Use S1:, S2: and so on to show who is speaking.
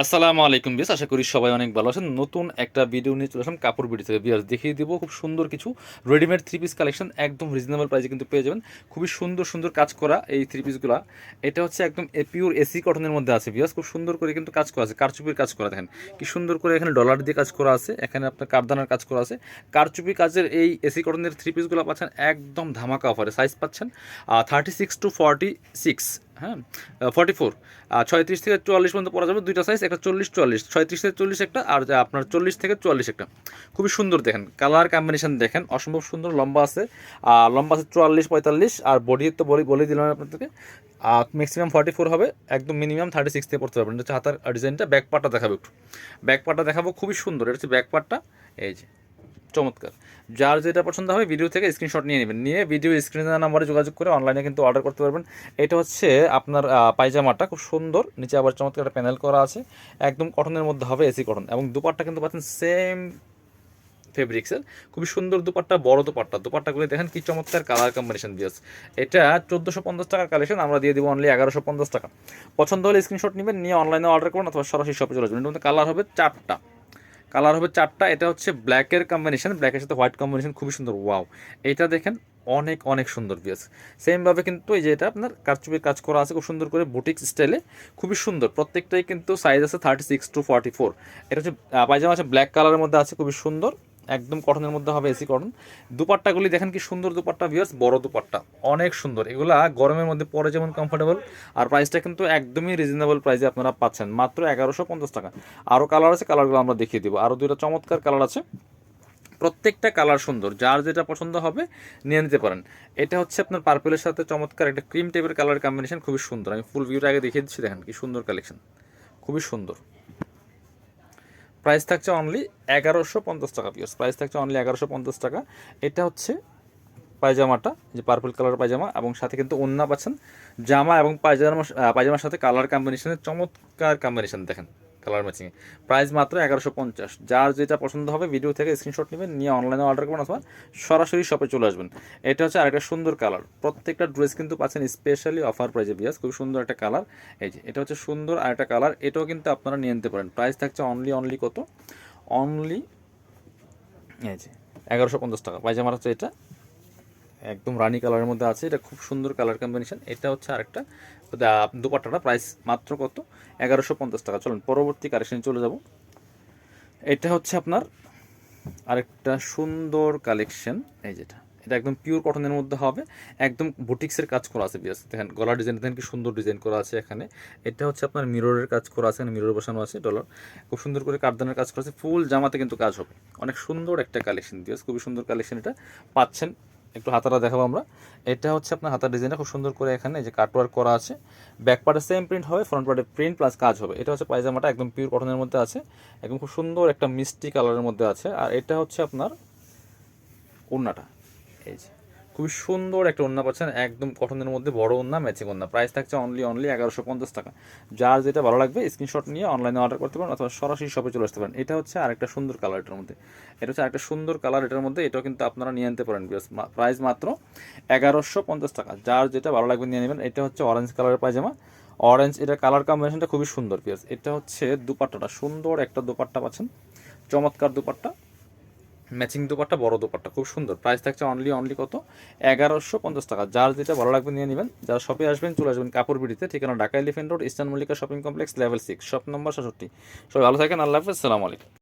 S1: আসসালামু আলাইকুম বিয়াস, আশা করি সবাই অনেক ভালো আছেন। নতুন একটা ভিডিও নিয়ে চলে আসলাম কাপড় বিডি থেকে। বিয়াস দেখিয়ে দিব খুব সুন্দর কিছু রেডিমেড থ্রি পিস কালেকশন, একদম রিজনেবল প্রাইসে কিন্তু পেয়ে যাবেন। খুবই সুন্দর সুন্দর কাজ করা এই থ্রি পিসগুলো। এটা হচ্ছে একদম পিওর এসি কটনের মধ্যে আছে বিয়াস, খুব সুন্দর করে কিন্তু কাজ করা আছে, কারচুপির কাজ করা। দেখেন কি সুন্দর করে এখানে ডলার দিয়ে কাজ করা আছে, এখানে আপনার কারদানার কাজ করা আছে। কারচুপি কাজের এই এসি কটনের থ্রি পিসগুলো পাচ্ছেন একদম ধামাকা অফারে। সাইজ পাচ্ছেন 36 to 46, হ্যাঁ 44, 36 থেকে 44 পর্যন্ত পরা যাবে। দুইটা সাইজ, একটা 40-44, 36 থেকে 40 একটা, আর আপনার 40 থেকে 44 একটা। খুবই সুন্দর দেখেন, কালার কম্বিনেশন দেখেন অসম্ভব সুন্দর। লম্বা আছে 44-45, আর বডি তো বলে দিলাম আপনাদেরকে। ম্যাক্সিমাম 44 হবে, একদম মিনিমাম 36 থেকে পড়তে পারবেন। এটা হচ্ছে হাতার ডিজাইনটা। ব্যাক পার্টটা দেখাবো একটু, ব্যাক পার্টটা দেখাবো, খুবই সুন্দর। এটা হচ্ছে ব্যাক পার্টটা, এই যে চমৎকার। যার যেটা পছন্দ হবে ভিডিও থেকে স্ক্রিনশট নিয়ে নেবেন, নিয়ে ভিডিও স্ক্রিনের নাম্বারে যোগাযোগ করে অনলাইনে কিন্তু অর্ডার করতে পারবেন। এটা হচ্ছে আপনার পায়জামাটা, খুব সুন্দর। নিচে আবার চমৎকার একটা প্যানেল করা আছে, একদম কটনের মধ্যে হবে, এসি কটন। এবং দুপাট্টা কিন্তু পাচ্ছেন সেম ফেব্রিক্সের, খুবই সুন্দর দুপাট্টা, বড় দুপাট্টা। দুপাট্টাগুলি দেখেন কি চমৎকার কালার কম্বিনেশন দিয়েছে। এটা 1450 টাকার কালেকশন, আমরা দিয়ে দিব অনলি 1150 টাকা। পছন্দ হলে স্ক্রিনশট নেবেন, নিয়ে অনলাইনে অর্ডার করুন অথবা সরাসরি শপে চলে যাবেন। এর মধ্যে কালার হবে চারটা, কালার হবে চারটা। এটা হচ্ছে ব্ল্যাকের কম্বিনেশন, ব্ল্যাকের সাথে হোয়াইট কম্বিনেশন, খুবই সুন্দর। ওয়াও, এটা দেখেন অনেক অনেক সুন্দর পিস। সেমভাবে কিন্তু এই যে এটা আপনার কারচুপির কাজ করা আছে খুব সুন্দর করে বুটিক স্টাইলে, খুবই সুন্দর। প্রত্যেকটাই কিন্তু সাইজ আছে 36 to 44। এটা হচ্ছে পায়জামা আছে, ব্ল্যাক কালারের মধ্যে আছে, খুবই সুন্দর, একদম কটনের মধ্যে হবে, এসি কটন। দুপাট্টাগুলি দেখেন কি সুন্দর দুপাট্টা ভিউয়ার্স, বড় দুপাট্টা, অনেক সুন্দর। এগুলা গরমের মধ্যে পরে যেমন কমফোর্টেবল, আর প্রাইসটা কিন্তু একদমই রিজনেবল প্রাইসে আপনারা পাচ্ছেন মাত্র 1150 টাকা। আরও কালার আছে, কালারগুলো আমরা দেখিয়ে দিব। আরও দুইটা চমৎকার কালার আছে, প্রত্যেকটা কালার সুন্দর। যার যেটা পছন্দ হবে নিয়ে নিতে পারেন। এটা হচ্ছে আপনার পার্পেলের সাথে চমৎকার একটা ক্রিম টাইপের কালার কম্বিনেশন, খুবই সুন্দর। আমি ফুল ভিউটা আগে দেখিয়ে দিচ্ছি, দেখেন কি সুন্দর কালেকশন, খুবই সুন্দর। প্রাইস থাকছে অনলি 1150 টাকা পিস, প্রাইস থাকছে অনলি 1150 টাকা। এটা হচ্ছে পায়জামাটা, যে পার্পল কালার পায়জামা, এবং সাথে কিন্তু ওড়না পাচ্ছেন। জামা এবং পায়জামার সাথে কালার কম্বিনেশনের চমৎকার কম্বিনেশন দেখেন, কালার ম্যাচিংয়ে। প্রাইস মাত্র 1150। যার যেটা পছন্দ হবে ভিডিও থেকে স্ক্রিনশট নেবেন, নিয়ে অনলাইনে অর্ডার করবেন অথবা সরাসরি শপে চলে আসবেন। এটা হচ্ছে আরেকটা সুন্দর কালার। প্রত্যেকটা ড্রেস কিন্তু পাচ্ছেন স্পেশালি অফার প্রাইজে বিয়াস, খুব সুন্দর একটা কালার। এই যে এটা হচ্ছে সুন্দর আরেকটা কালার, এটাও কিন্তু আপনারা নিয়ে নিতে পারেন। প্রাইস থাকছে অনলি কত, অনলি এই যে 1150 টাকা। পায়জামার হচ্ছে এটা একদম রানি কালারের মধ্যে আছে, এটা খুব সুন্দর কালার কম্বিনেশন। এটা হচ্ছে আরেকটা দুপাট্টাটা, প্রাইস মাত্র কত, 1150 টাকা। চলুন পরবর্তী কালেকশনে চলে যাব। এটা হচ্ছে আপনার আরেকটা সুন্দর কালেকশন, এই যেটা, এটা একদম পিওর কটনের মধ্যে হবে, একদম বুটিক্সের কাজ করা আছে বিয়াস। দেখেন গলার ডিজাইন দেখেন কি সুন্দর ডিজাইন করা আছে এখানে। এটা হচ্ছে আপনার মিররের কাজ করা আছে, এখানে মিরর বসানো আছে, ডলার খুব সুন্দর করে কাঠদানের কাজ করা আছে। ফুল জামাতে কিন্তু কাজ হবে, অনেক সুন্দর একটা কালেকশন বিয়াস, খুবই সুন্দর কালেকশন। এটা পাচ্ছেন, একটু হাতাটা দেখাবো আমরা। এটা হচ্ছে আপনার হাতার ডিজাইনটা খুব সুন্দর করে এখানে এই যে কাটওয়ার্ক করা আছে। ব্যাক পার্টে সেম প্রিন্ট হবে, ফ্রন্ট পার্টে প্রিন্ট প্লাস কাজ হবে। এটা হচ্ছে পায়জামাটা, একদম পিওর কটনের মধ্যে আছে, একদম খুব সুন্দর একটা মিষ্টি কালারের মধ্যে আছে। আর এটা হচ্ছে আপনার ওড়নাটা, এই যে খুবই সুন্দর একটা ওড়না পাচ্ছেন, একদম কটনের মধ্যে বড় ওড়না, ম্যাচিং ওড়না। প্রাইস থাকছে অনলি 1150 টাকা। যার যেটা ভালো লাগবে স্ক্রিনশট নিয়ে অনলাইনে অর্ডার করতে পারেন অথবা সরাসরি শপে চলে আসতে পারেন। এটা হচ্ছে আরেকটা সুন্দর কালার এটার মধ্যে, এটা হচ্ছে আরেকটা সুন্দর কালার এটার মধ্যে, এটাও কিন্তু আপনারা নিয়ে নিতে পারেন। প্রাইস মাত্র 1150 টাকা। যার যেটা ভালো লাগবে নিয়ে নেবেন। এটা হচ্ছে অরেঞ্জ কালারের পায়জামা, অরেঞ্জ, এটা কালার কম্বিনেশনটা খুবই সুন্দর পিস। এটা হচ্ছে দুপাট্টাটা, সুন্দর একটা দুপাট্টা পাচ্ছেন, চমৎকার দুপাট্টা, ম্যাচিং দোপাট্টা, বড় দোপাট্টা, খুব সুন্দর। প্রাইস থাকছে অনলি কত, 1150 টাকা। যার যেটা ভালো লাগবে নিয়ে নেবেন। যারা শপে আসবেন চলে আসবেন কাপড় বিড়িতে, ঠিকানা Dhaka elephant road, eastern Mallika shopping complex, level 6, shop number 67। সবাই ভালো থাকেন, আল্লাহ হাফেজ, আসসালামু আলাইকুম।